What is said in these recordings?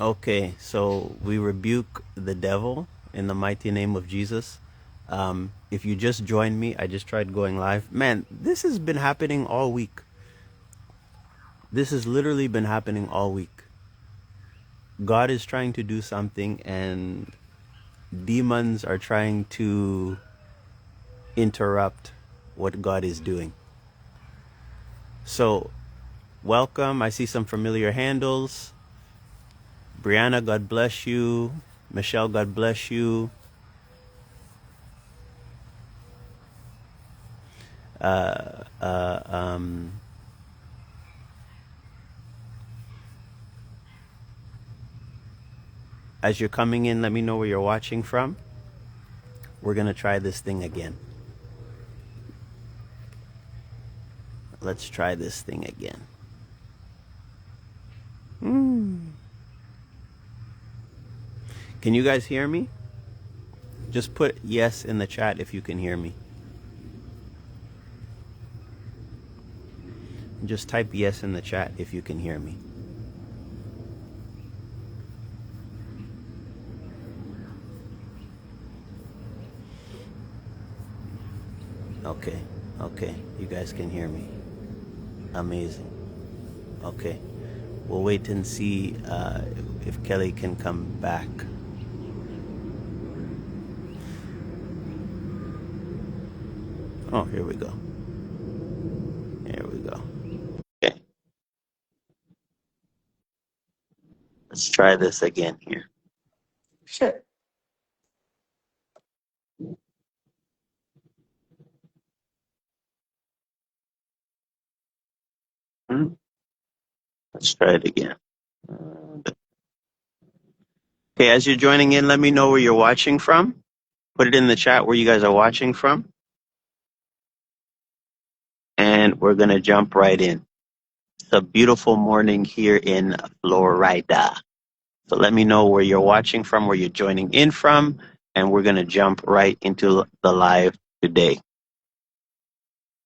Okay, so we rebuke the devil in the mighty name of Jesus. If you just joined me, I just tried going live. Man, this has been happening all week. This has literally been happening all week. God is trying to do something, and demons are trying to interrupt what God is doing. So, welcome. I see some familiar handles. Brianna, God bless you. Michelle, God bless you. Uh, uh, um, as you're coming in, let me know where you're watching from. We're going to try this thing again. Let's try this thing again. Can you guys hear me? Just put yes in the chat if you can hear me. Just type yes in the chat if you can hear me. Okay, okay, you guys can hear me. Amazing. Okay, we'll wait and see if Kelly can come back. Oh, here we go. Here we go. Okay, let's try this again here. Sure. Let's try it again. Okay, as you're joining in, let me know where you're watching from. Put it in the chat where you guys are watching from. And we're going to jump right in. It's a beautiful morning here in Florida. So let me know where you're watching from, where you're joining in from, and we're going to jump right into the live today.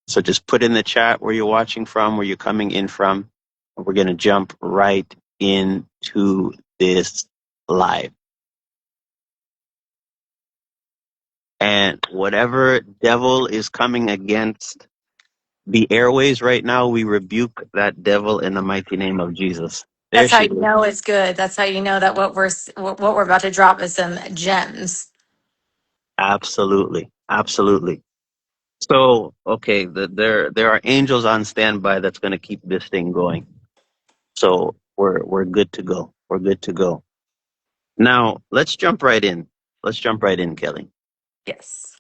So just put in the chat where you're watching from, where you're coming in from, and we're going to jump right into this live. And whatever devil is coming against the airways right now, we rebuke that devil in the mighty name of Jesus. There That's how she you is. know it's good. That's how you know that what we're about to drop is some gems. Absolutely. Absolutely. So, okay, there are angels on standby that's going to keep this thing going. So we're good to go. We're good to go. Now, let's jump right in. Let's jump right in, Kelly. Yes.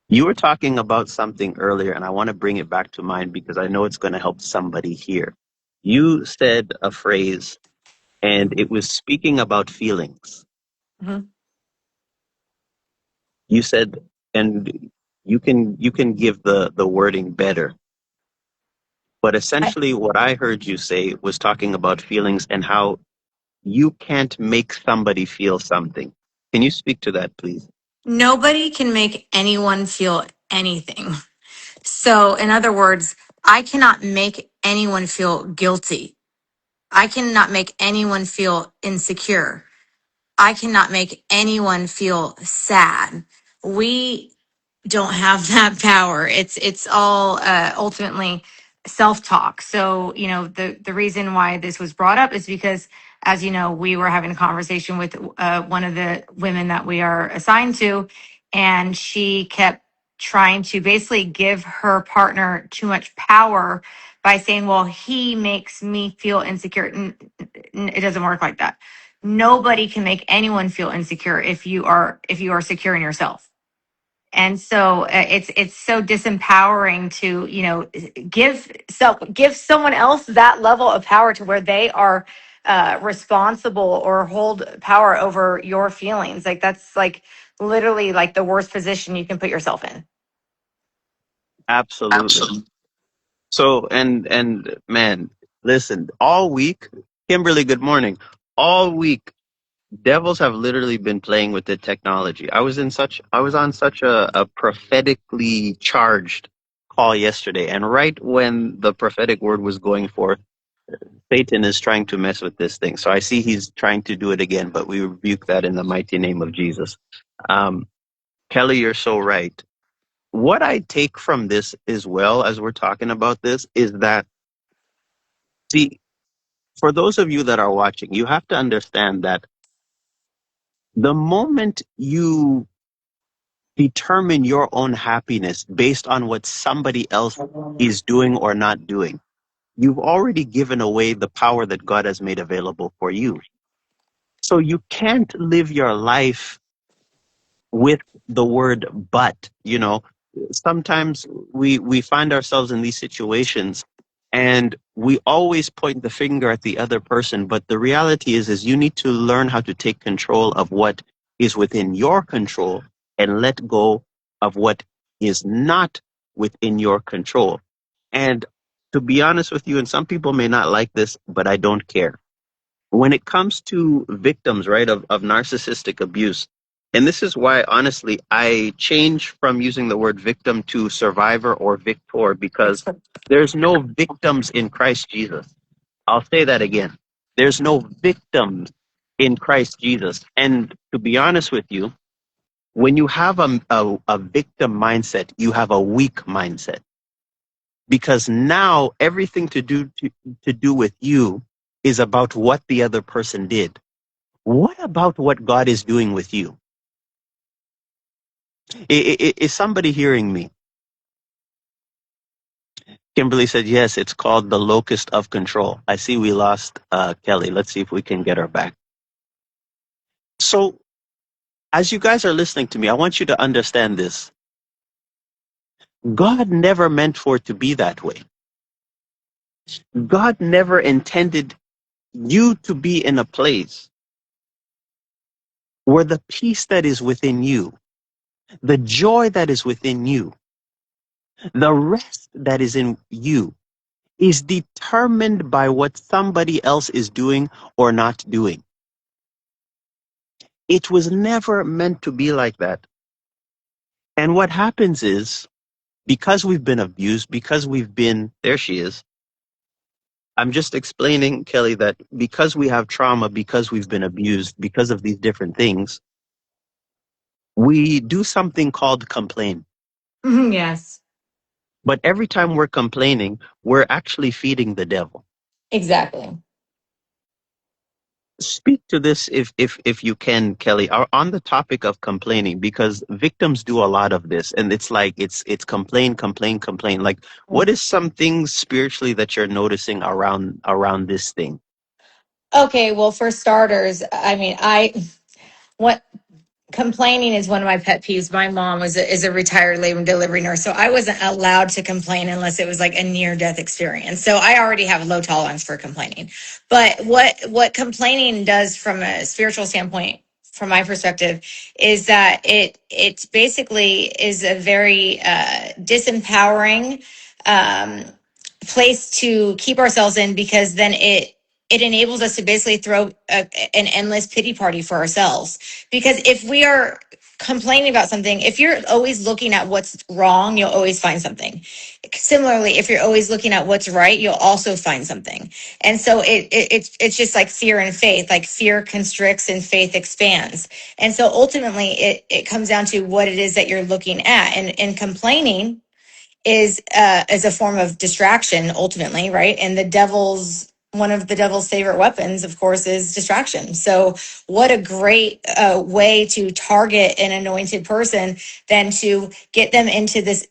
You were talking about something earlier, and I want to bring it back to mind because I know it's going to help somebody here. You said a phrase, and it was speaking about feelings. hmm You said, and you can give the wording better. But essentially, what I heard you say was talking about feelings and how you can't make somebody feel something. Can you speak to that, please? Nobody can make anyone feel anything. So, in other words, I cannot make anyone feel guilty. I cannot make anyone feel insecure. I cannot make anyone feel sad. We don't have that power. It's all ultimately self-talk. So, the reason why this was brought up is because, as you know, we were having a conversation with one of the women that we are assigned to, and she kept trying to basically give her partner too much power by saying, well, he makes me feel insecure. It doesn't work like that. Nobody can make anyone feel insecure if you are secure in yourself. And so it's so disempowering to give someone else that level of power to where they are responsible or hold power over your feelings. Like that's like literally like the worst position you can put yourself in. Absolutely. So, and man, listen, all week, Kimberly, good morning. All week, devils have literally been playing with the technology. I was on such a prophetically charged call yesterday, and right when the prophetic word was going forth, Satan is trying to mess with this thing. So I see he's trying to do it again, but we rebuke that in the mighty name of Jesus. Um, Kelly, you're so right. What I take from this as well as we're talking about this is that, see, for those of you that are watching, you have to understand that the moment you determine your own happiness based on what somebody else is doing or not doing, you've already given away the power that God has made available for you. So you can't live your life with the word but. Sometimes we find ourselves in these situations and we always point the finger at the other person, but the reality is you need to learn how to take control of what is within your control and let go of what is not within your control. And to be honest with you, and some people may not like this, but I don't care when it comes to victims, right, of narcissistic abuse. And this is why, honestly, I change from using the word victim to survivor or victor, because there's no victims in Christ Jesus. I'll say that again. There's no victims in Christ Jesus. And to be honest with you, when you have a victim mindset, you have a weak mindset, because now everything to do with you is about what the other person did. What about what God is doing with you? Is somebody hearing me? Kimberly said, yes, it's called the locust of control. I see we lost Kelly. Let's see if we can get her back. So as you guys are listening to me, I want you to understand this. God never meant for it to be that way. God never intended you to be in a place where the peace that is within you, the joy that is within you, the rest that is in you is determined by what somebody else is doing or not doing. It was never meant to be like that. And what happens is, because we've been abused, because we've been, there she is. I'm just explaining, Kelly, that because we have trauma, because we've been abused, because of these different things, we do something called complain. Yes, But every time we're complaining, we're actually feeding the devil. exactly. Speak to this if you can, Kelly, on the topic of complaining, because victims do a lot of this, and it's like it's complain, complain, complain. Like, what is some things spiritually that you're noticing around this thing? Okay, well, for starters, I mean, what complaining is one of my pet peeves. My mom is a retired labor and delivery nurse, so I wasn't allowed to complain unless it was like a near death experience. So I already have low tolerance for complaining. But what complaining does from a spiritual standpoint, from my perspective, is that it basically is a very disempowering um, place to keep ourselves in, because then it enables us to basically throw an endless pity party for ourselves. Because if we are complaining about something, if you're always looking at what's wrong, you'll always find something. Similarly, if you're always looking at what's right, you'll also find something. And so it's just like fear and faith. Like fear constricts and faith expands. And so ultimately, it comes down to what it is that you're looking at. And complaining is a form of distraction ultimately, right? And one of the devil's favorite weapons, of course, is distraction. So what a great way to target an anointed person than to get them into this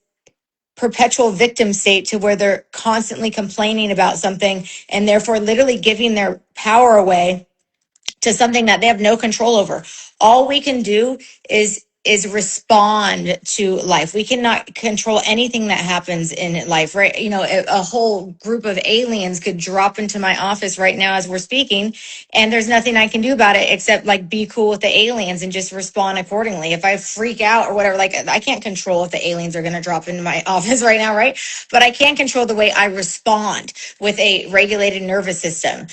perpetual victim state, to where they're constantly complaining about something and therefore literally giving their power away to something that they have no control over. All we can do is respond to life. We cannot control anything that happens in life, right? A whole group of aliens could drop into my office right now as we're speaking, and there's nothing I can do about it except like be cool with the aliens and just respond accordingly. If I freak out or whatever, like I can't control if the aliens are going to drop into my office right now, right? But I can control the way I respond with a regulated nervous system,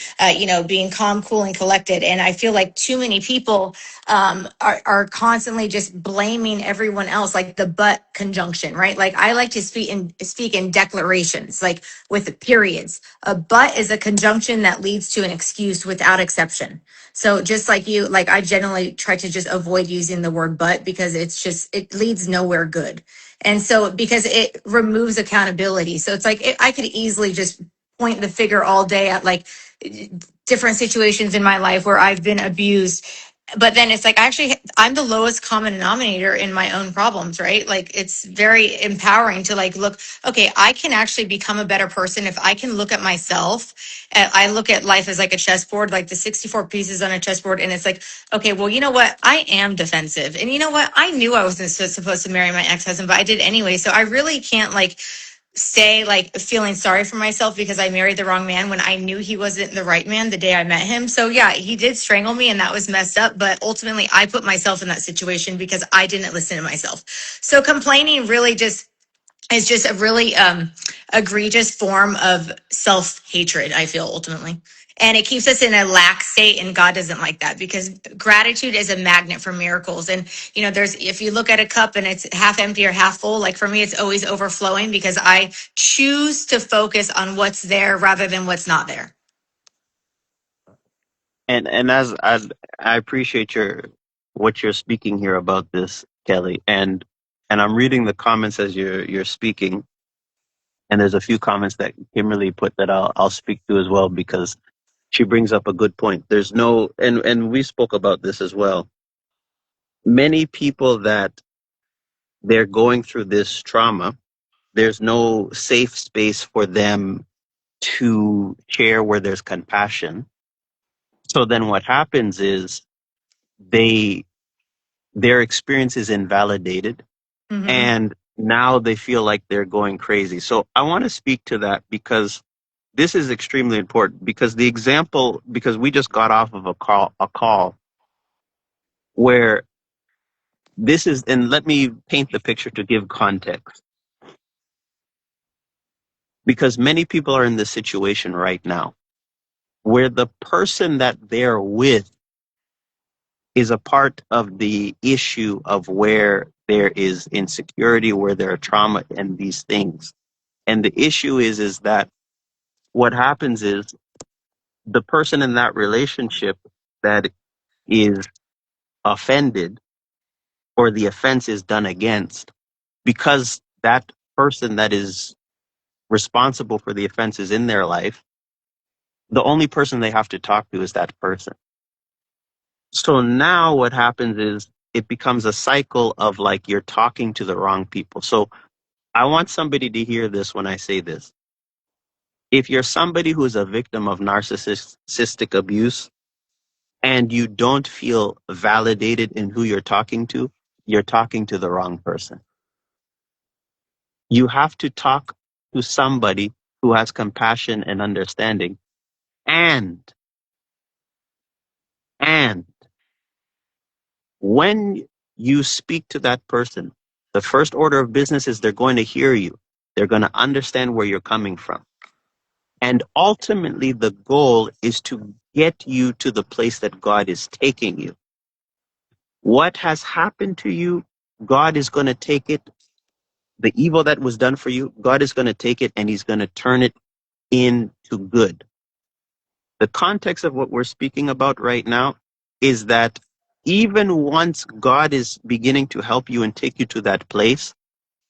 being calm, cool, and collected. And I feel like too many people are constantly just blaming everyone else, like the but conjunction, right? Like I like to speak in declarations, like with periods. A but is a conjunction that leads to an excuse without exception. So just like you, like I generally try to just avoid using the word but because it leads nowhere good. And so because it removes accountability. So it's like I could easily just point the finger all day at like different situations in my life where I've been abused. But then it's like, actually, I'm the lowest common denominator in my own problems, right? Like, it's very empowering to like, look, okay, I can actually become a better person if I can look at myself. I look at life as like a chessboard, like the 64 pieces on a chessboard. And it's like, okay, well, you know what? I am defensive. And you know what? I knew I wasn't supposed to marry my ex-husband, but I did anyway. So I really can't like stay like feeling sorry for myself because I married the wrong man when I knew he wasn't the right man the day I met him. So yeah, he did strangle me and that was messed up, but ultimately I put myself in that situation because I didn't listen to myself. So complaining really just is just a really egregious form of self-hatred, I feel ultimately. And it keeps us in a lack state, and God doesn't like that because gratitude is a magnet for miracles. And you know, there's if you look at a cup and it's half empty or half full, like for me, it's always overflowing because I choose to focus on what's there rather than what's not there. And I appreciate your what you're speaking here about this, Kelly. And I'm reading the comments as you're speaking, and there's a few comments that Kimberly put that I'll speak to as well because she brings up a good point. There's no and we spoke about this as well. Many people that they're going through this trauma, there's no safe space for them to share where there's compassion. So then what happens is they their experience is invalidated Mm-hmm. and now they feel like they're going crazy. So I want to speak to that because this is extremely important because the example because we just got off of a call where this is and let me paint the picture to give context because many people are in this situation right now where the person that they're with is a part of the issue of where there is insecurity, where there are trauma and these things. And the issue is that what happens is the person in that relationship that is offended or the offense is done against, because that person that is responsible for the offense is in their life, the only person they have to talk to is that person. So now what happens is it becomes a cycle of like you're talking to the wrong people. So I want somebody to hear this when I say this. If you're somebody who is a victim of narcissistic abuse and you don't feel validated in who you're talking to the wrong person. You have to talk to somebody who has compassion and understanding. And, and when you speak to that person, the first order of business is they're going to hear you. They're going to understand where you're coming from. And ultimately, the goal is to get you to the place that God is taking you. What has happened to you, God is going to take it. The evil that was done for you, God is going to take it and he's going to turn it into good. The context of what we're speaking about right now is that even once God is beginning to help you and take you to that place,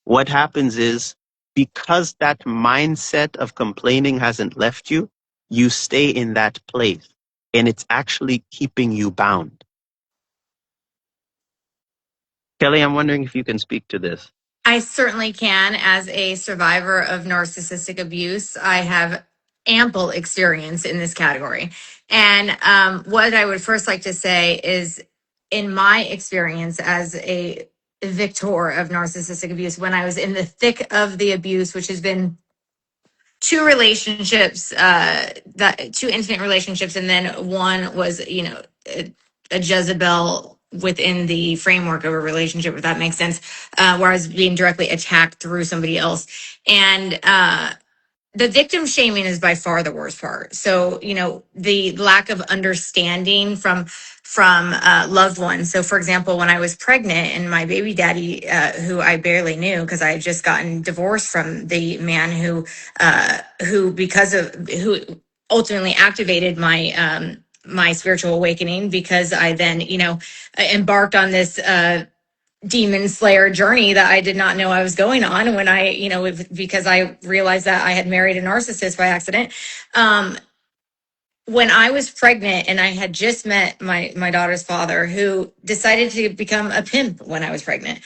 what happens is because that mindset of complaining hasn't left you, you stay in that place and it's actually keeping you bound. Kelly, I'm wondering if you can speak to this. I certainly can. As a survivor of narcissistic abuse, I have ample experience in this category. And what I would first like to say is, in my experience as a victor of narcissistic abuse, when I was in the thick of the abuse, which has been two relationships, that two intimate relationships, and then one was, you know, a Jezebel within the framework of a relationship, if that makes sense, where I was being directly attacked through somebody else. And the victim shaming is by far the worst part. So, the lack of understanding from loved ones. So, for example, when I was pregnant and my baby daddy, who I barely knew because I had just gotten divorced from the man who ultimately activated my spiritual awakening, because I then, embarked on this demon slayer journey that I did not know I was going on when because I realized that I had married a narcissist by accident. Um, when I was pregnant and I had just met my daughter's father, who decided to become a pimp when I was pregnant.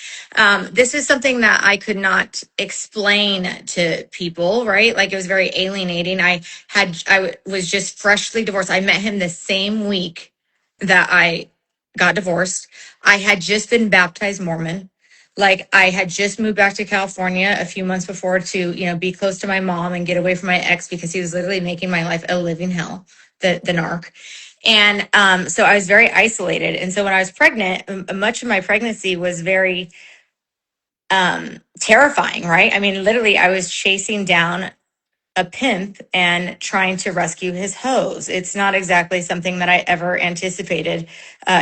This is something that I could not explain to people, right? Like, it was very alienating. Was just freshly divorced. I met him the same week that I got divorced. I had just been baptized Mormon. Like, I had just moved back to California a few months before to, be close to my mom and get away from my ex, because he was literally making my life a living hell, the narc. And so I was very isolated. And so when I was pregnant, much of my pregnancy was very terrifying, right? I mean, literally, I was chasing down a pimp and trying to rescue his hose. It's not exactly something that I ever anticipated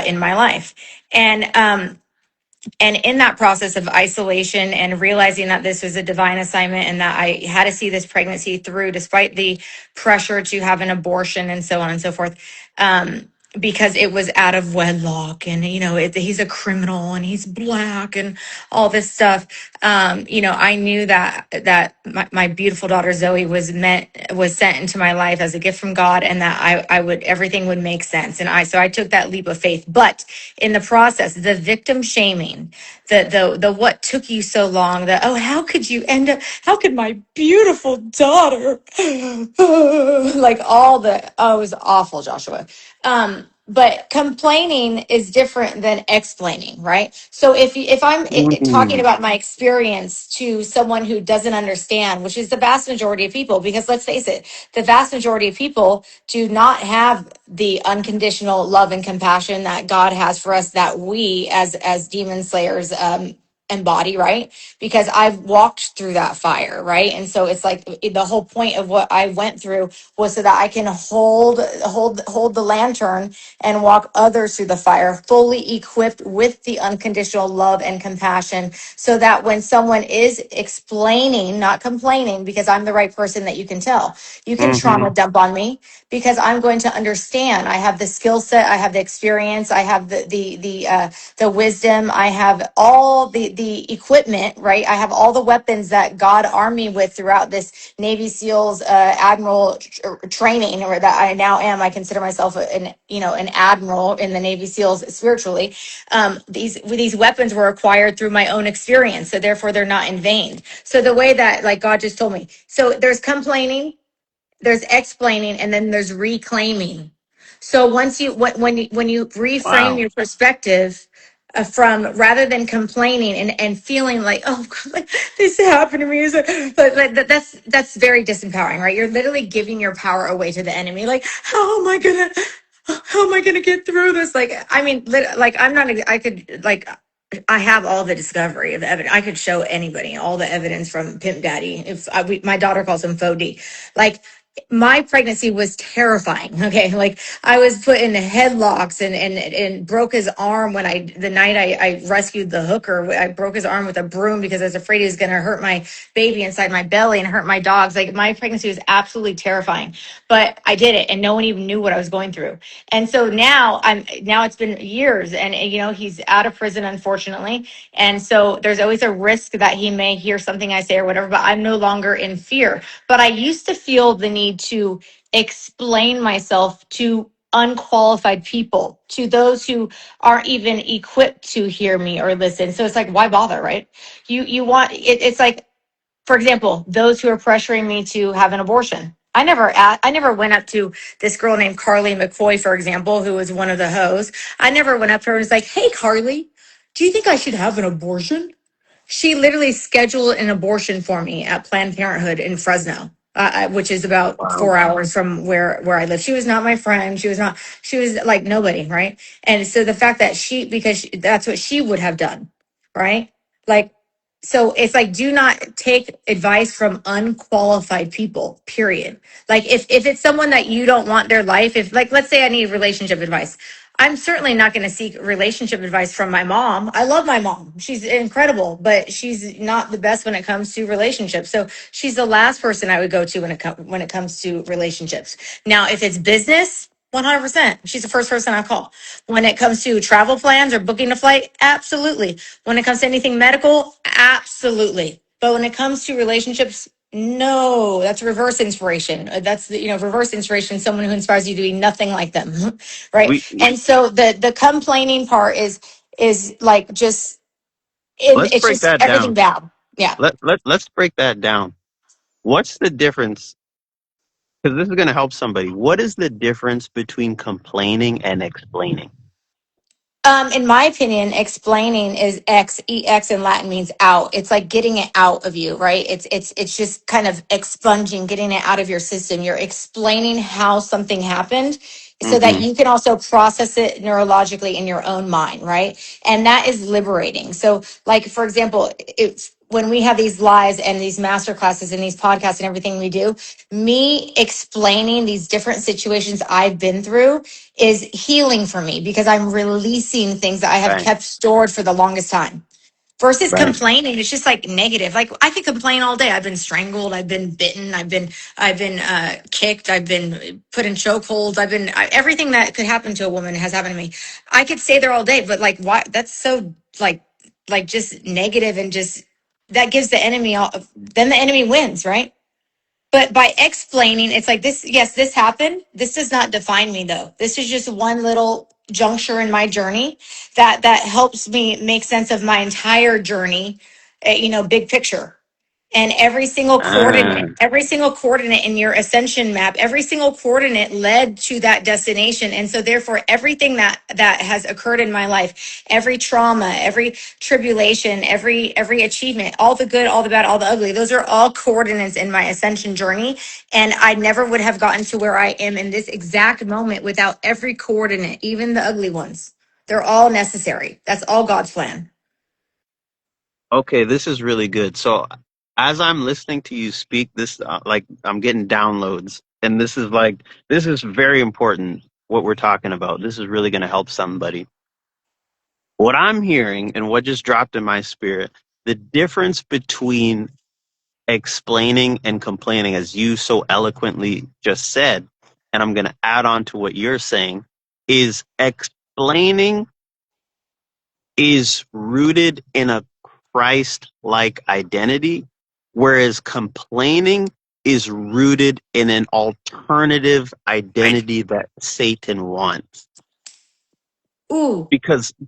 in my life. And in that process of isolation and realizing that this was a divine assignment and that I had to see this pregnancy through despite the pressure to have an abortion and so on and so forth, because it was out of wedlock, and he's a criminal and he's black and all this stuff. I knew that my beautiful daughter Zoe was sent into my life as a gift from God, and that I would everything would make sense. And I took that leap of faith. But in the process, the victim shaming, the what took you so long, oh, how could you end up, how could my beautiful daughter like all the, oh, it was awful, Joshua. But complaining is different than explaining, right? So if I'm talking Mm. about my experience to someone who doesn't understand, which is the vast majority of people, because let's face it, the vast majority of people do not have the unconditional love and compassion that God has for us, that we as demon slayers embody, right? Because I've walked through that fire, right? And so it's like the whole point of what I went through was so that I can hold the lantern and walk others through the fire, fully equipped with the unconditional love and compassion, so that when someone is explaining, not complaining, because I'm the right person that you can tell, you can trauma Mhm. dump on me, because I'm going to understand. I have the skill set, I have the experience, I have the wisdom, I have all the equipment, right? I have all the weapons that God armed me with throughout this Navy SEALs admiral training, or that I now am. I consider myself an admiral in the Navy SEALs spiritually. These weapons were acquired through my own experience, so therefore they're not in vain. So the way that, like, God just told me, so there's complaining, there's explaining, and then there's reclaiming. So once when you reframe Wow. your perspective, from, rather than complaining and feeling like, oh God, like, this happened to me, that's very disempowering, right? You're literally giving your power away to the enemy. Like, how am I gonna get through this? Like, I mean, like, I'm not, I could, like, I have all the discovery of evidence. I could show anybody all the evidence from Pimp Daddy. My daughter calls him Faux D. Like, my pregnancy was terrifying. Okay. Like, I was put in headlocks and broke his arm the night I rescued the hooker. I broke his arm with a broom because I was afraid he was going to hurt my baby inside my belly and hurt my dogs. Like, my pregnancy was absolutely terrifying, but I did it and no one even knew what I was going through. And so now it's been years, and he's out of prison, unfortunately. And so there's always a risk that he may hear something I say or whatever, but I'm no longer in fear. But I used to feel the need to explain myself to unqualified people, to those who aren't even equipped to hear me or listen. So it's like, why bother, right? You want it, it's like, for example, those who are pressuring me to have an abortion. I never went up to this girl named Carly McCoy, for example, who was one of the hoes. I never went up to her and was like, "Hey, Carly, do you think I should have an abortion?" She literally scheduled an abortion for me at Planned Parenthood in Fresno, which is about Wow. 4 hours from where I live. She was not my friend. She was like nobody, right? And so the fact that because that's what she would have done, right? Like, So it's like, do not take advice from unqualified people, period. Like if it's someone that you don't want their life, if like, let's say I need relationship advice. I'm certainly not going to seek relationship advice from my mom. I love my mom. She's incredible, but she's not the best when it comes to relationships. So she's the last person I would go to when it comes to relationships. Now, if it's business, 100%. She's the first person I call. When it comes to travel plans or booking a flight, absolutely. When it comes to anything medical, absolutely. But when it comes to relationships, no, that's reverse inspiration. That's reverse inspiration, someone who inspires you to be nothing like them, right? We And so the complaining part is like just let's it's break just that everything down. bad. Yeah. Let's break that down. What's the difference? Because this is going to help somebody. What is the difference between complaining and explaining? In my opinion, explaining is ex in Latin means out. It's like getting it out of you, right? It's just kind of expunging, getting it out of your system. You're explaining how something happened so that Hmm. you can also process it neurologically in your own mind, right? And that is liberating. So, like for example, it's when we have these lives and these master classes and these podcasts and everything we do, me explaining these different situations I've been through is healing for me because I'm releasing things that I have Right. kept stored for the longest time. Versus Right. complaining, it's just like negative. Like I could complain all day. I've been strangled. I've been bitten. I've been kicked. I've been put in chokeholds. Everything that could happen to a woman has happened to me. I could stay there all day, but like, why? That's so like just negative and just that gives the enemy all. Then the enemy wins, right? But by explaining, it's like this, yes, this happened. This does not define me though. This is just one little juncture in my journey that helps me make sense of my entire journey, big picture. And Ah, every single coordinate in your ascension map, every single coordinate led to that destination. And so therefore everything that has occurred in my life, every trauma, every tribulation, every achievement, all the good, all the bad, all the ugly, those are all coordinates in my ascension journey. And I never would have gotten to where I am in this exact moment without every coordinate, even the ugly ones. They're all necessary. That's all God's plan. okay, this is really good. So, as I'm listening to you speak, this like I'm getting downloads, and this is very important. What we're talking about. This is really going to help somebody. What I'm hearing and what just dropped in my spirit, the difference between explaining and complaining, as you so eloquently just said, and I'm going to add on to what you're saying, is explaining is rooted in a Christ like identity, whereas complaining is rooted in an alternative Right. identity that Satan wants. Ooh,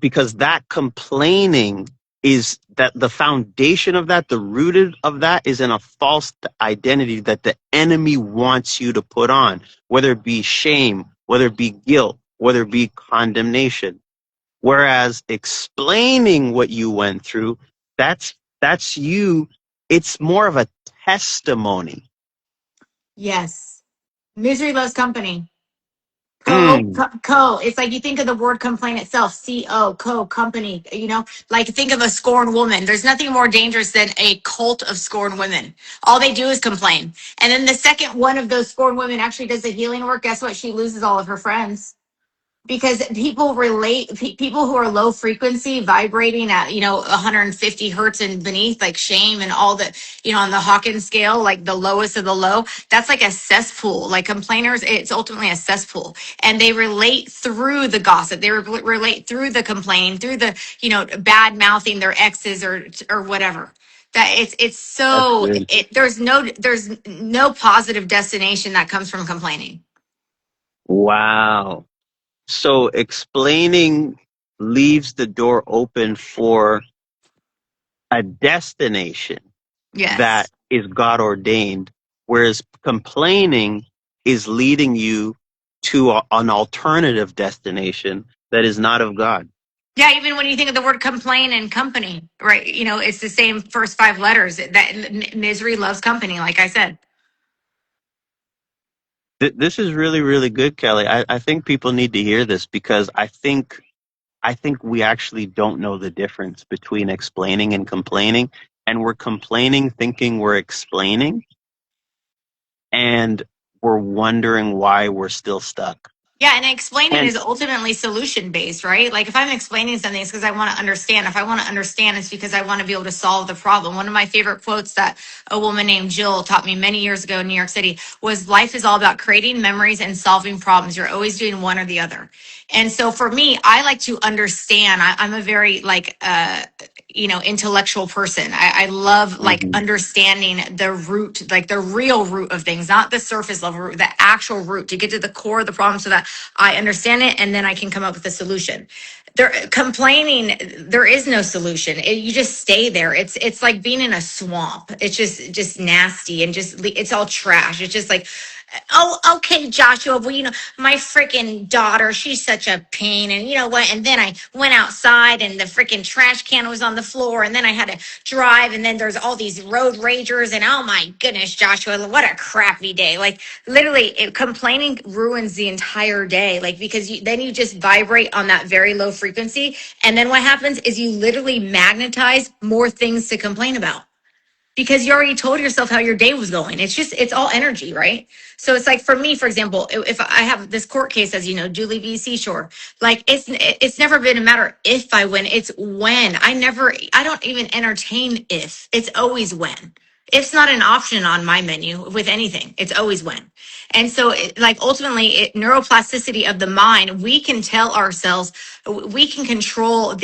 Because that complaining is that the foundation of that, the rooted of that is in a false identity that the enemy wants you to put on, whether it be shame, whether it be guilt, whether it be condemnation. Whereas explaining what you went through, that's you. It's more of a testimony. yes. Misery loves company. Mm, It's like you think of the word complaint itself, company, like think of a scorned woman. There's nothing more dangerous than a cult of scorned women. All they do is complain. And then the second one of those scorned women actually does the healing work, guess what? She loses all of her friends because people who are low frequency vibrating at 150 hertz and beneath, like shame and all the on the Hawkins scale, like the lowest of the low, that's like a cesspool. Like complainers, it's ultimately a cesspool, and they relate through the gossip, they relate through the complaining, through the bad mouthing their exes or whatever. That it's that's so good. there's no positive destination that comes from complaining. Wow. So explaining leaves the door open for a destination that Yes. is God ordained, whereas complaining is leading you to an alternative destination that is not of God. Yeah, even when you think of the word complain and company, right? It's the same first five letters. That misery loves company, like I said. This is really, really good, Kelly. I think people need to hear this because I think we actually don't know the difference between explaining and complaining. and we're complaining, thinking we're explaining, and we're wondering why we're still stuck. Yeah, and explaining And is ultimately solution based, right? Like if I'm explaining something, it's because I want to understand. If I want to understand, it's because I want to be able to solve the problem. One of my favorite quotes that a woman named Jill taught me many years ago in New York City was life is all about creating memories and solving problems. You're always doing one or the other. And so for me, I like to understand. I'm a very like intellectual person. I love like mhm, understanding the root, like the real root of things, not the surface level root, the actual root, to get to the core of the problem so that I understand it and then I can come up with a solution. There complaining, there is no solution. You just stay there. It's like being in a swamp. It's just nasty and just it's all trash. It's just like, oh, okay, Joshua. Well, my freaking daughter, she's such a pain. And you know what? And then I went outside and the freaking trash can was on the floor. And then I had to drive. And then there's all these road ragers. And oh my goodness, Joshua, what a crappy day. Like literally, complaining ruins the entire day. Like because then you just vibrate on that very low frequency. And then what happens is you literally magnetize more things to complain about because you already told yourself how your day was going. It's all energy, right? So it's like for me, for example, if I have this court case, as you know, Dooley v. Seashore, like it's never been a matter if I win, it's when. I don't even entertain if. It's always when. If's not an option on my menu with anything. It's always when. And so, like ultimately, neuroplasticity of the mind, we can tell ourselves, we can control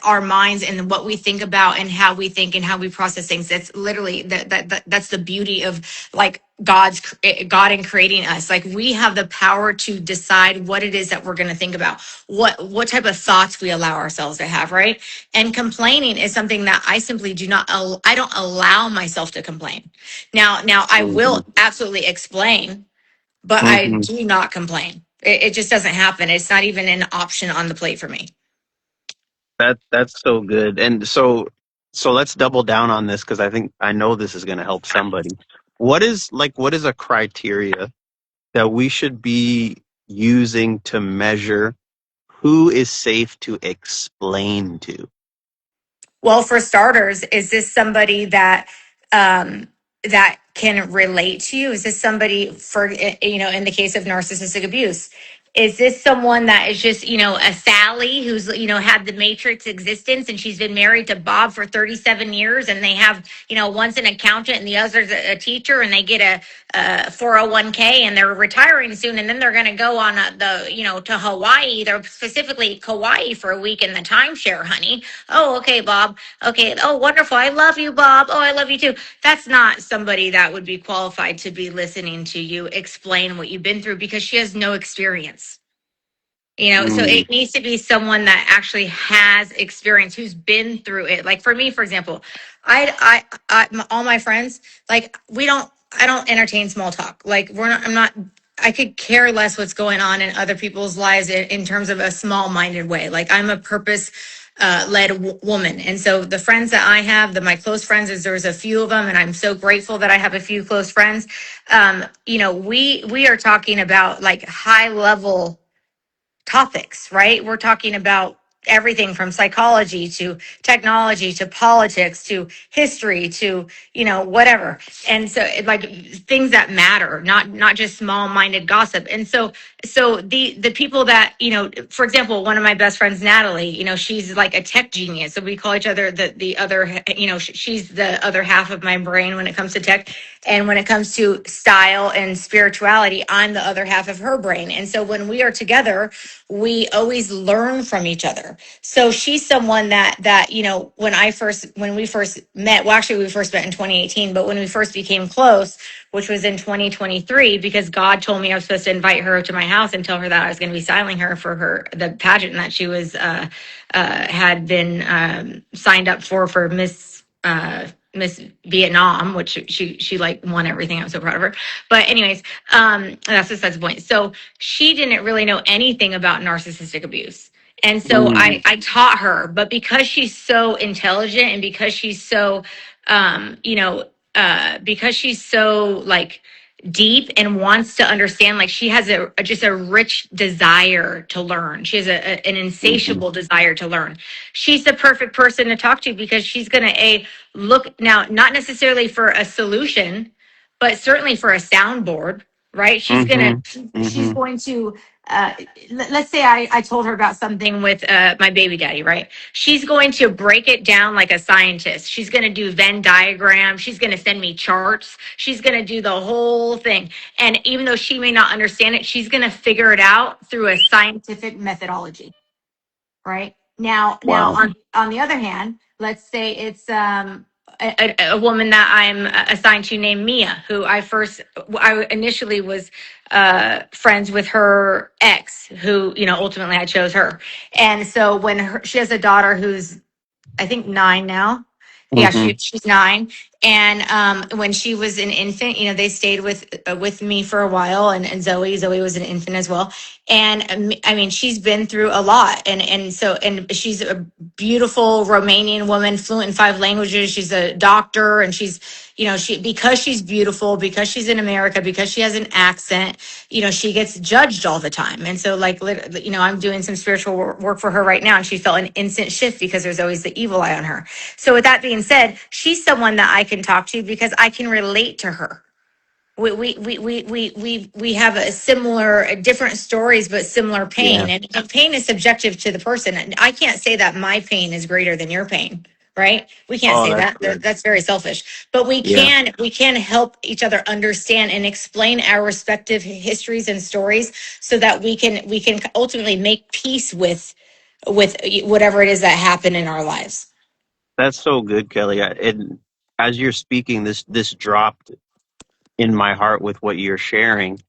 our minds and what we think about and how we think and how we process things. That's literally that's the beauty of like God in creating us. Like we have the power to decide what it is that we're going to think about, what type of thoughts we allow ourselves to have, right? And complaining is something that I simply do not. I don't allow myself to complain. Now I will mhm, absolutely explain, but I mhm. do not complain. It just doesn't happen. It's not even an option on the plate for me. That's so good. And so let's double down on this because I know this is going to help somebody. What is a criteria that we should be using to measure who is safe to explain to? Well, for starters, is this somebody um, that can relate to you? Is this somebody in the case of narcissistic abuse? Is this someone that is just, a Sally who's, had the matrix existence and she's been married to Bob for 37 years and they have, one's an accountant and the other's a teacher and they get a 401k and they're retiring soon and then they're going to go on to Hawaii. They're specifically Kauai for a week in the timeshare, honey. Oh, okay, Bob. Okay. Oh, wonderful. I love you, Bob. Oh, I love you too. That's not somebody that would be qualified to be listening to you explain what you've been through because she has no experience. So Mm, it needs to be someone that actually has experience, who's been through it. Like for me, for example, all my friends, like I don't entertain small talk. Like I'm not, I could care less what's going on in other people's lives in terms of a small minded way. Like I'm a purpose led woman. And so the friends that I have, my close friends, is there's a few of them, and I'm so grateful that I have a few close friends. We are talking about like high level topics, right? We're talking about everything from psychology to technology to politics to history to whatever. And so like things that matter, not just small-minded gossip. And so the people that for example, one of my best friends, Natalie, she's like a tech genius, so we call each other the other, she's the other half of my brain when it comes to tech, and when it comes to style and spirituality, I'm the other half of her brain. And so when we are together, we always learn from each other. So she's someone that when we first met, well, actually we first met in 2018, but when we first became close, which was in 2023, because God told me I was supposed to invite her to my house and tell her that I was going to be styling her for the pageant that she was had been signed up for Miss Vietnam, which she like won everything. I was so proud of her. But anyways, that's besides the point. So she didn't really know anything about narcissistic abuse. And so mm, I taught her, but because she's so intelligent and because she's so, because she's so like deep and wants to understand. Like she has just a rich desire to learn. She has an Hmm. insatiable desire to learn. She's the perfect person to talk to because she's going to look now, not necessarily for a solution, but certainly for a soundboard, right? Hmm. She's Hmm. going to uh, let's say I told her about something with my baby daddy, right? She's going to break it down like a scientist. She's going to do Venn diagrams. She's going to send me charts. She's going to do the whole thing. And even though she may not understand it, she's going to figure it out through a scientific methodology, right? Now Wow. on the other hand, let's say it's a woman that I'm assigned to named Mia, who I initially was friends with her ex, who ultimately I chose her, and so she has a daughter who's I think 9 now. Yeah, Hmm. she's 9. And when she was an infant, they stayed with me for a while, and Zoe was an infant as well. And I mean, she's been through a lot, and she's a beautiful Romanian woman, fluent in 5 languages. She's a doctor, and because she's beautiful, because she's in America, because she has an accent, she gets judged all the time. And so, like, I'm doing some spiritual work for her right now, and she felt an instant shift because there's always the evil eye on her. So, with that being said, she's someone that I can talk to because I can relate to her. We have a similar, different stories, but similar pain. Yeah. And pain is subjective to the person. And I can't say that my pain is greater than your pain, right? We can't Oh, say that's that. good. That's very selfish. But Yeah. we can help each other understand and explain our respective histories and stories so that we can ultimately make peace with whatever it is that happened in our lives. That's so good, Kelly. And as you're speaking, this dropped in my heart with what you're sharing.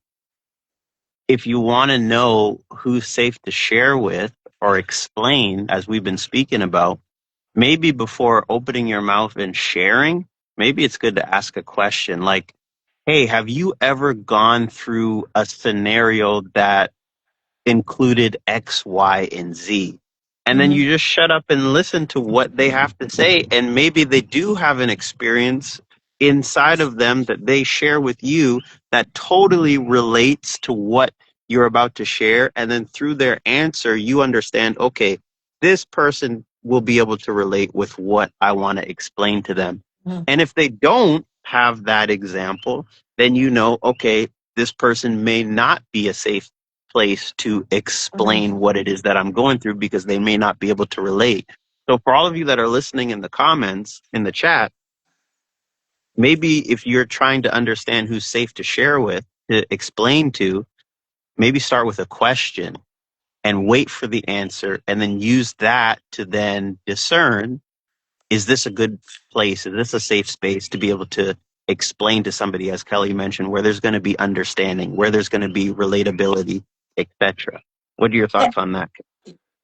If you want to know who's safe to share with or explain, as we've been speaking about, maybe before opening your mouth and sharing, maybe it's good to ask a question like, hey, have you ever gone through a scenario that included X, Y, and Z? And then Mhm. you just shut up and listen to what they have to say. And maybe they do have an experience inside of them that they share with you that totally relates to what you're about to share. And then through their answer, you understand, okay, this person will be able to relate with what I want to explain to them. Mhm. And if they don't have that example, then you know, okay, this person may not be a safe place to explain what it is that I'm going through because they may not be able to relate. So for all of you that are listening in the comments in the chat, maybe if you're trying to understand who's safe to share with, to explain to, maybe start with a question and wait for the answer and then use that to then discern, is this a good place? Is this a safe space to be able to explain to somebody, as Kelly mentioned, where there's going to be understanding, where there's going to be relatability, etc. What are your thoughts on that?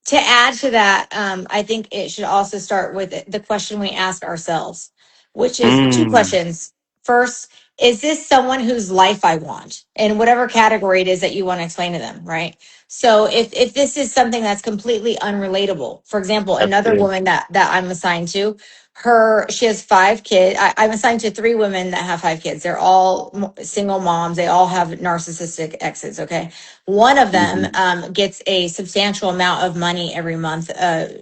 To add to that, I think it should also start with the question we ask ourselves, which is 2 Mm, questions. First, is this someone whose life I want in whatever category it is that you want to explain to them, right? So if this is something that's completely unrelatable, for example, that's another good. woman that I'm assigned to, she has 5 kids. I'm assigned to 3 women that have 5 kids. They're all single moms. They all have narcissistic exes. Okay. One of them Hmm. gets a substantial amount of money every month,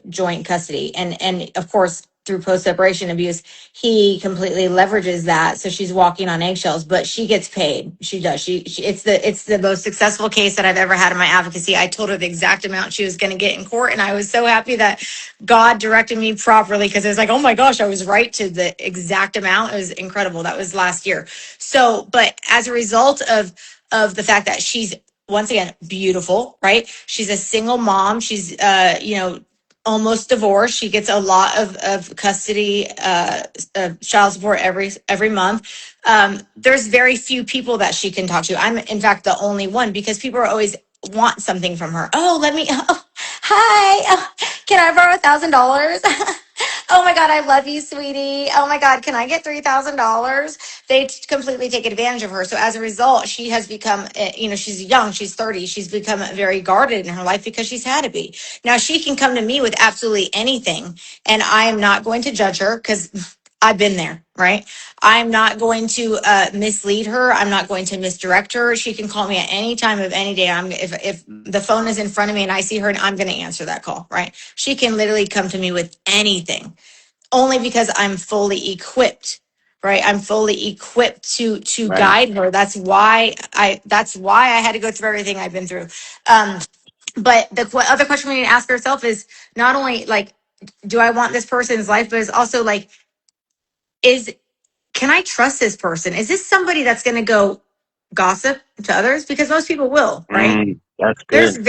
joint custody, and of course through post separation abuse, he completely leverages that. So she's walking on eggshells, but she gets paid. She does. It's the most successful case that I've ever had in my advocacy. I told her the exact amount she was going to get in court, and I was so happy that God directed me properly because it was like, oh my gosh, I was right to the exact amount. It was incredible. That was last year. So, but as a result of the fact that she's once again beautiful, right? She's a single mom. She's almost divorced. She gets a lot of custody, child support every month. There's very few people that she can talk to. I'm in fact the only one because people are always want something from her. Oh, let me. Oh, hi. Oh, can I borrow $1,000? Oh my God, I love you, sweetie. Oh my God, can I get $3,000? They completely take advantage of her. So as a result, she has become, she's young, she's 30. She's become very guarded in her life because she's had to be. Now she can come to me with absolutely anything, and I am not going to judge her because I've been there, right? I'm not going to mislead her. I'm not going to misdirect her. She can call me at any time of any day. If the phone is in front of me and I see her, and I'm going to answer that call, right? She can literally come to me with anything, only because I'm fully equipped, right? I'm fully equipped to Right. guide her. That's why I had to go through everything I've been through. Um, but the other question we need to ask ourselves is not only like, do I want this person's life, but it's also like, is can I trust this person? Is this somebody that's going to go gossip to others? Because most people will, right? That's There's good.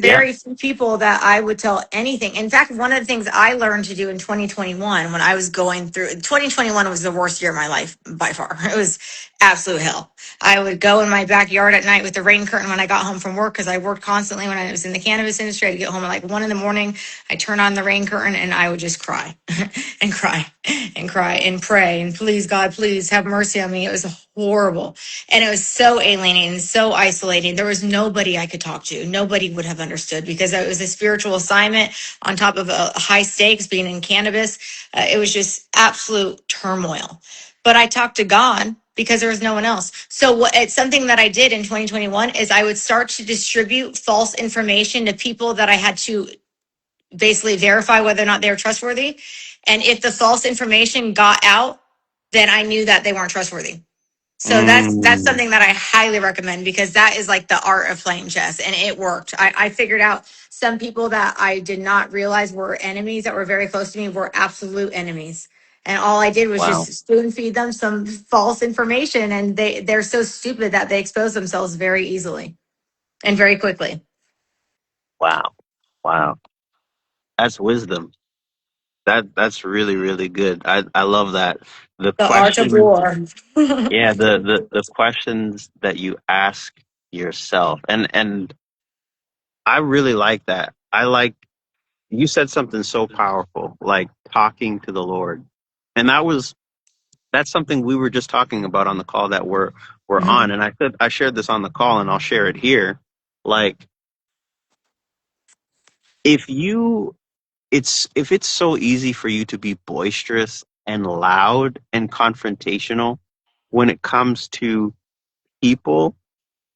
Yeah. very few people that I would tell anything. In fact, one of the things I learned to do in 2021, when I was going through 2021, was the worst year of my life by far. It was absolute hell. I would go in my backyard at night with the rain curtain when I got home from work, because I worked constantly when I was in the cannabis industry. I'd get home at like 1 a.m. I turn on the rain curtain and I would just cry and cry and cry and pray and please God, please have mercy on me. It was horrible. And it was so alienating, so isolating. There was nobody I could talk to. Nobody would have understood, because it was a spiritual assignment on top of a high stakes being in cannabis. It was just absolute turmoil. But I talked to God because there was no one else. So it's something that I did in 2021 is I would start to distribute false information to people that I had to basically verify whether or not they were trustworthy. And if the false information got out, then I knew that they weren't trustworthy. So that's Mm, something that I highly recommend, because that is like the art of playing chess, and it worked. I figured out some people that I did not realize were enemies that were very close to me were absolute enemies. And all I did was wow. just spoon feed them some false information, and they're so stupid that they expose themselves very easily and very quickly. Wow. Wow. That's wisdom. That's really, really good. I love that. The The art of questions, war. yeah, the questions that you ask yourself. And I really like that. I like you said something so powerful, like talking to the Lord. And that's something we were just talking about on the call that we're Mhm. on. And I shared this on the call and I'll share it here. Like if you if it's so easy for you to be boisterous and loud and confrontational when it comes to people,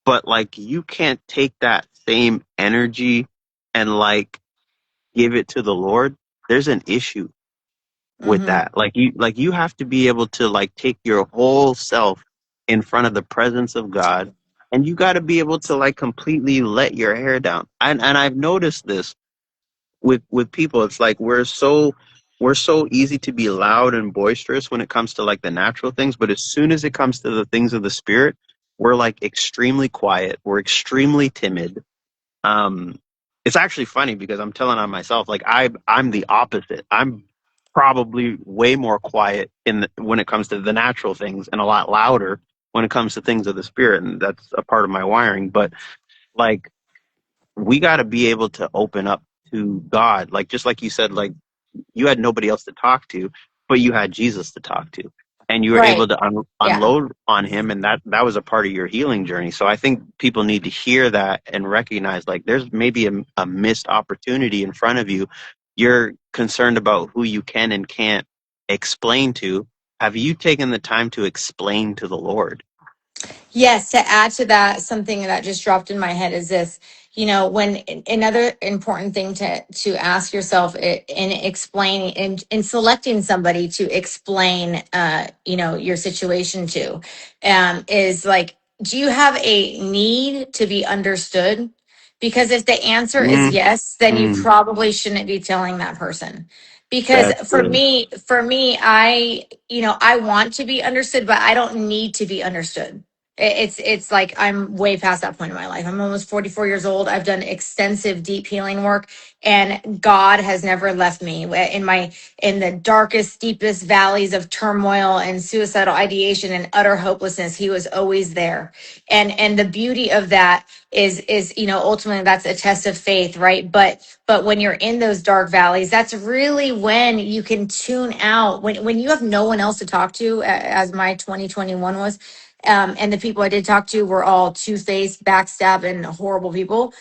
but like you can't take that same energy and like give it to the Lord, there's an issue with Mhm. that. Like you have to be able to like take your whole self in front of the presence of God, and you got to be able to like completely let your hair down. And I've noticed this with people. It's like we're so easy to be loud and boisterous when it comes to like the natural things, but as soon as it comes to the things of the spirit, we're like extremely quiet, we're extremely timid. um it's actually funny because I'm telling on myself, like I'm the opposite. I'm probably way more quiet when it comes to the natural things, and a lot louder when it comes to things of the spirit, and that's a part of my wiring. But like we got to be able to open up to God. Like just like you said, like you had nobody else to talk to, but you had Jesus to talk to, and you were able Right. to Yeah. unload on him, and that was a part of your healing journey. So I think people need to hear that and recognize like there's maybe a missed opportunity in front of you. You're concerned about who you can and can't explain to. Have you taken the time to explain to the Lord? Yes, to add to that, something that just dropped in my head is this, when another important thing to ask yourself in explaining in selecting somebody to explain your situation to, is like, do you have a need to be understood? Because if the answer is Mm, yes, then you mm, probably shouldn't be telling that person. Because that's for good. me, I want to be understood, but I don't need to be understood. It's like I'm way past that point in my life. I'm almost 44 years old. I've done extensive deep healing work, and God has never left me in the darkest, deepest valleys of turmoil and suicidal ideation and utter hopelessness. He was always there. And the beauty of that is ultimately that's a test of faith, right? But when you're in those dark valleys, that's really when you can tune out, when you have no one else to talk to, as my 2021 was. And the people I did talk to were all two-faced, backstab, and horrible people.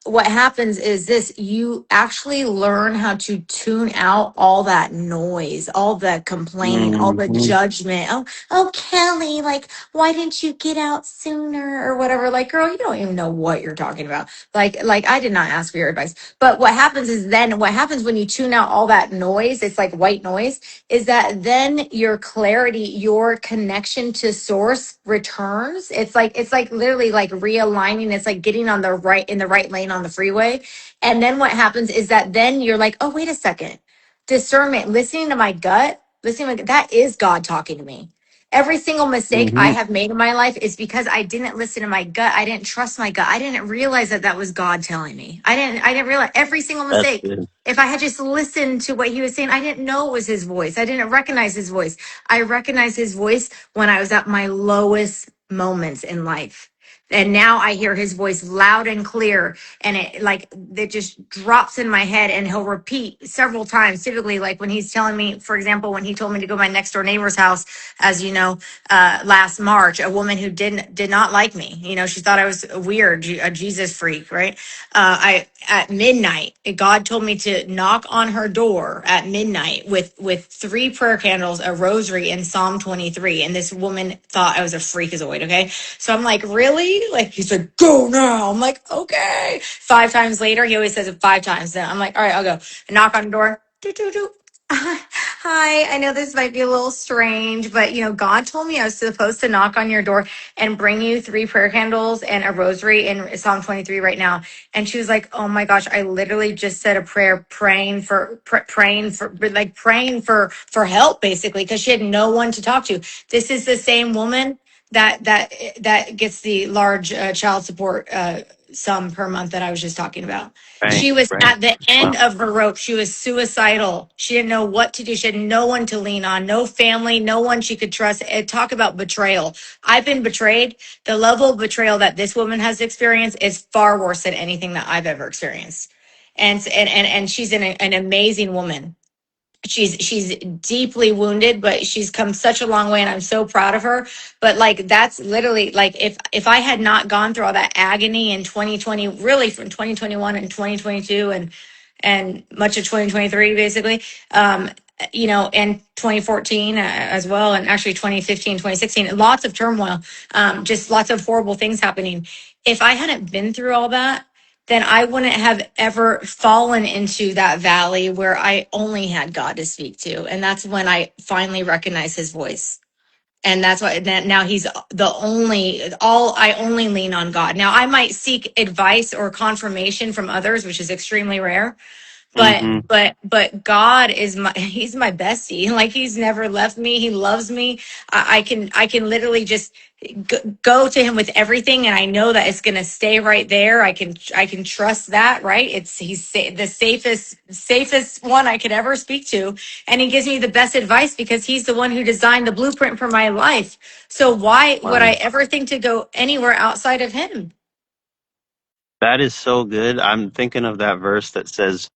what happens is this: you actually learn how to tune out all that noise, all the complaining, all the Mm-hmm. judgment. Oh, Kelly, like, why didn't you get out sooner or whatever? Like, girl, you don't even know what you're talking about. Like I did not ask for your advice. But what happens is then what happens when you tune out all that noise, it's like white noise, is that then your clarity, your connection to source returns. It's like literally like realigning. It's like getting on the right in the right lane on the freeway. And then what happens is that then you're like, oh, wait a second. Discernment, listening to my gut, that is God talking to me. Every single mistake I Mm-hmm. have made in my life is because I didn't listen to my gut. I didn't trust my gut. I didn't realize that that was God telling me. I didn't realize every single That's mistake. good. If I had just listened to what he was saying, I didn't know it was his voice. I didn't recognize his voice. I recognized his voice when I was at my lowest moments in life. And now I hear his voice loud and clear, and it just drops in my head, and he'll repeat several times. Typically, like when he's telling me, for example, when he told me to go to my next door neighbor's house, as you know, last March, a woman who did not like me. She thought I was weird, a Jesus freak, right? I At midnight, God told me to knock on her door at midnight with three prayer candles, a rosary, and Psalm 23. And this woman thought I was a freakazoid. Okay, so I'm like, really? Like, he said, go now. I'm like, okay. 5 times later, he always says it 5 times. Then I'm like, all right, I'll go. I knock on the door. Do do do. Hi, I know this might be a little strange, but God told me I was supposed to knock on your door and bring you three prayer candles and a rosary in Psalm 23 right now. And she was like, "Oh my gosh, I literally just said a prayer praying for help, basically, because she had no one to talk to." This is the same woman that gets the large child support sum per month that I was just talking about. Right. She was Right. at the Wow. end of her rope. She was suicidal. She didn't know what to do. She had no one to lean on, no family, no one she could trust. And talk about betrayal. I've been betrayed. The level of betrayal that this woman has experienced is far worse than anything that I've ever experienced. And she's an amazing woman. She's deeply wounded, but she's come such a long way, and I'm so proud of her. But like, that's literally like, if I had not gone through all that agony in 2020, really from 2021 and 2022 and much of 2023 basically, and 2014 as well, and actually 2015, 2016, lots of turmoil, just lots of horrible things happening. If I hadn't been through all that, then I wouldn't have ever fallen into that valley where I only had God to speak to. And that's when I finally recognized his voice. And that's why now he's I only lean on God. Now I might seek advice or confirmation from others, which is extremely rare, but Mm-hmm. but God is he's my bestie. Like, he's never left me. He loves me. I can literally just go to him with everything, and I know that it's going to stay right there. I can trust that, right? The safest one I could ever speak to, and he gives me the best advice because he's the one who designed the blueprint for my life. So why would I Wow. ever think to go anywhere outside of him? That is so good. I'm thinking of that verse that says,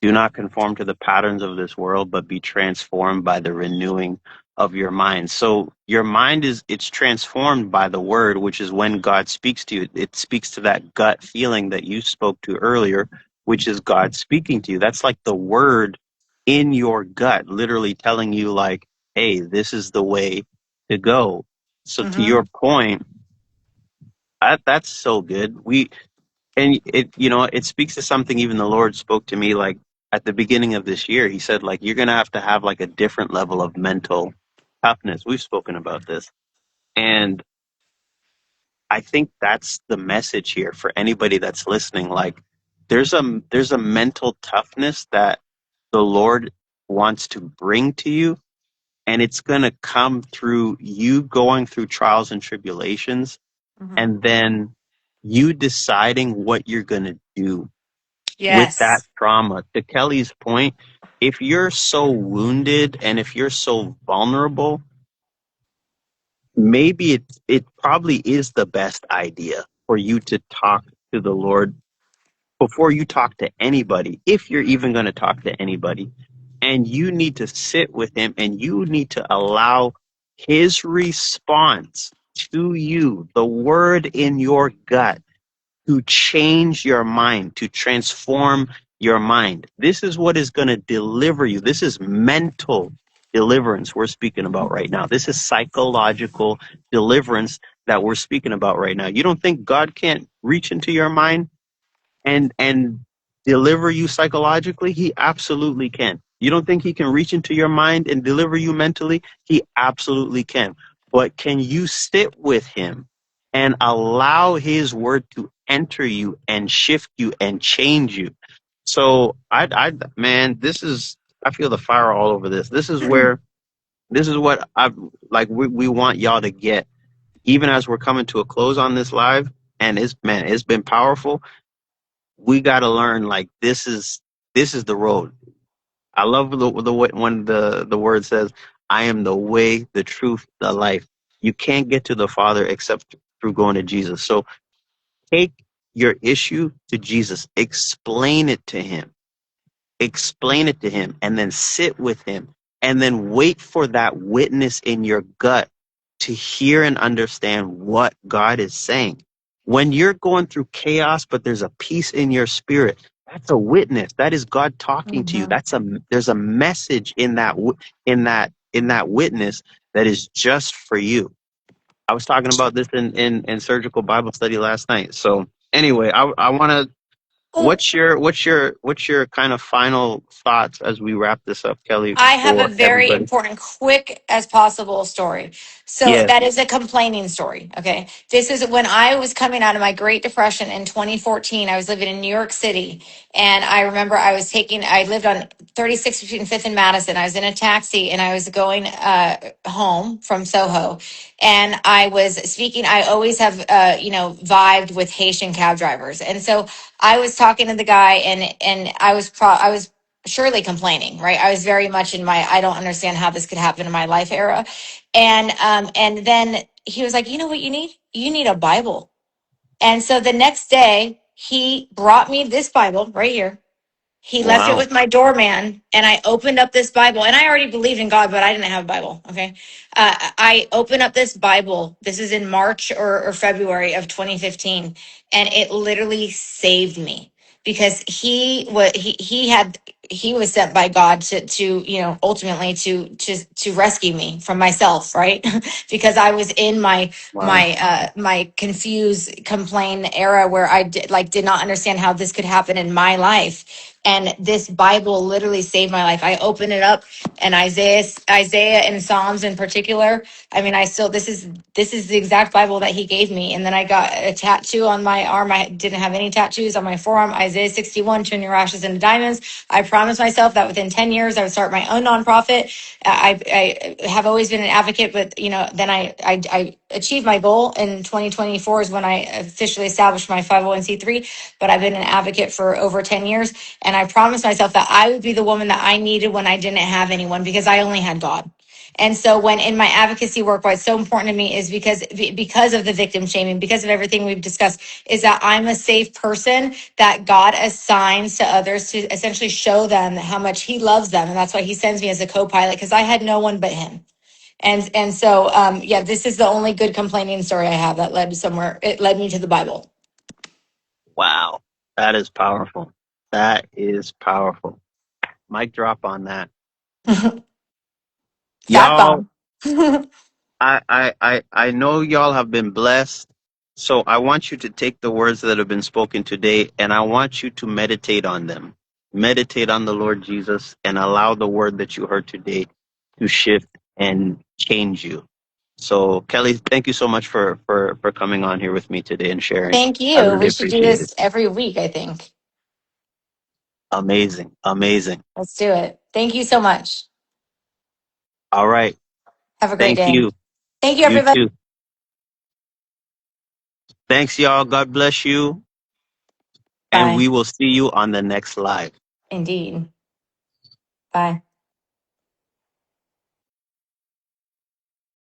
do not conform to the patterns of this world, but be transformed by the renewing of your mind. So your mind it's transformed by the word, which is when God speaks to you. It speaks to that gut feeling that you spoke to earlier, which is God speaking to you. That's like the word in your gut, literally telling you like, hey, this is the way to go. So to Hmm. your point, that's so good. And it speaks to something even the Lord spoke to me like at the beginning of this year. He said, like, you're going to have like a different level of mental toughness. We've spoken about this. And I think that's the message here for anybody that's listening. Like, there's a mental toughness that the Lord wants to bring to you, and it's going to come through you going through trials and tribulations, Hmm. and then you deciding what you're going to do with that Yes. trauma. To Kelly's point, if you're so wounded and if you're so vulnerable, maybe it probably is the best idea for you to talk to the Lord before you talk to anybody, if you're even going to talk to anybody. And you need to sit with him and you need to allow his response to you, the word in your gut, to change your mind, to transform your mind. This is what is going to deliver you. This is mental deliverance we're speaking about right now. This is psychological deliverance that we're speaking about right now. You don't think God can't reach into your mind and deliver you psychologically? He absolutely can. You don't think he can reach into your mind and deliver you mentally? He absolutely can. But can you sit with him and allow his word to enter you and shift you and change you? So man, I feel the fire all over this. This is what we want y'all to get, even as we're coming to a close on this live. And it's been powerful. We got to learn, like, this is the road. I love when the word says, I am the way, the truth, the life. You can't get to the Father except through going to Jesus. So take your issue to Jesus, explain it to him, and then sit with him, and then wait for that witness in your gut to hear and understand what God is saying. When you're going through chaos, but there's a peace in your spirit, that's a witness. That is God talking to you. Mhm. There's a message in that witness that is just for you. I was talking about this in surgical Bible study last night. So anyway, I want to. Oh, What's your kind of final thoughts as we wrap this up, Kelly, I have a for very everybody? important, quick as possible story. So Yes. that is a complaining story. Okay. This is when I was coming out of my Great Depression in 2014. I was living in New York City. And I remember I lived on 36th Street and 5th and Madison. I was in a taxi and I was going home from Soho. And I was speaking, I always have, vibed with Haitian cab drivers. And so I was talking to the guy and I was surely complaining, right? I was very much in my I don't understand how this could happen in my life era. And then he was like, "You know what you need? You need a Bible." And so the next day, he brought me this Bible right here. He left it Wow. with my doorman, and I opened up this Bible. And I already believed in God, but I didn't have a Bible. Okay. I opened up this Bible. This is in March or February of 2015. And it literally saved me because he was sent by God to ultimately to rescue me from myself, right? Because I was in Wow. my confused complain era where did not understand how this could happen in my life. And this Bible literally saved my life. I opened it up, and Isaiah and Psalms in particular. I mean, this is the exact Bible that he gave me. And then I got a tattoo on my arm. I didn't have any tattoos on my forearm. Isaiah 61, turn your ashes into diamonds. I promised myself that within 10 years I would start my own nonprofit. I have always been an advocate, but then I achieved my goal in 2024 is when I officially established my 501c3. But I've been an advocate for over 10 years. And I promised myself that I would be the woman that I needed when I didn't have anyone because I only had God. And so when in my advocacy work, why it's so important to me is because of the victim shaming, because of everything we've discussed, is that I'm a safe person that God assigns to others to essentially show them how much he loves them. And that's why he sends me as a co-pilot, because I had no one but him. And so yeah, this is the only good complaining story I have that led somewhere. It led me to the Bible. Wow. That is powerful. That is powerful. Mic drop on that. Fact Y'all, bomb. I know y'all have been blessed. So I want you to take the words that have been spoken today and I want you to meditate on them. Meditate on the Lord Jesus and allow the word that you heard today to shift and change you. So Kelly, thank you so much for coming on here with me today and sharing. Thank I you. really We should do appreciate it. this every week, I think. Amazing. Amazing. Let's do it. Thank you so much. All right. Have a great Thank day. you. Thank you, You everybody. too. Thanks, y'all. God bless you. And Bye. we will see you on the next live. Indeed. Bye.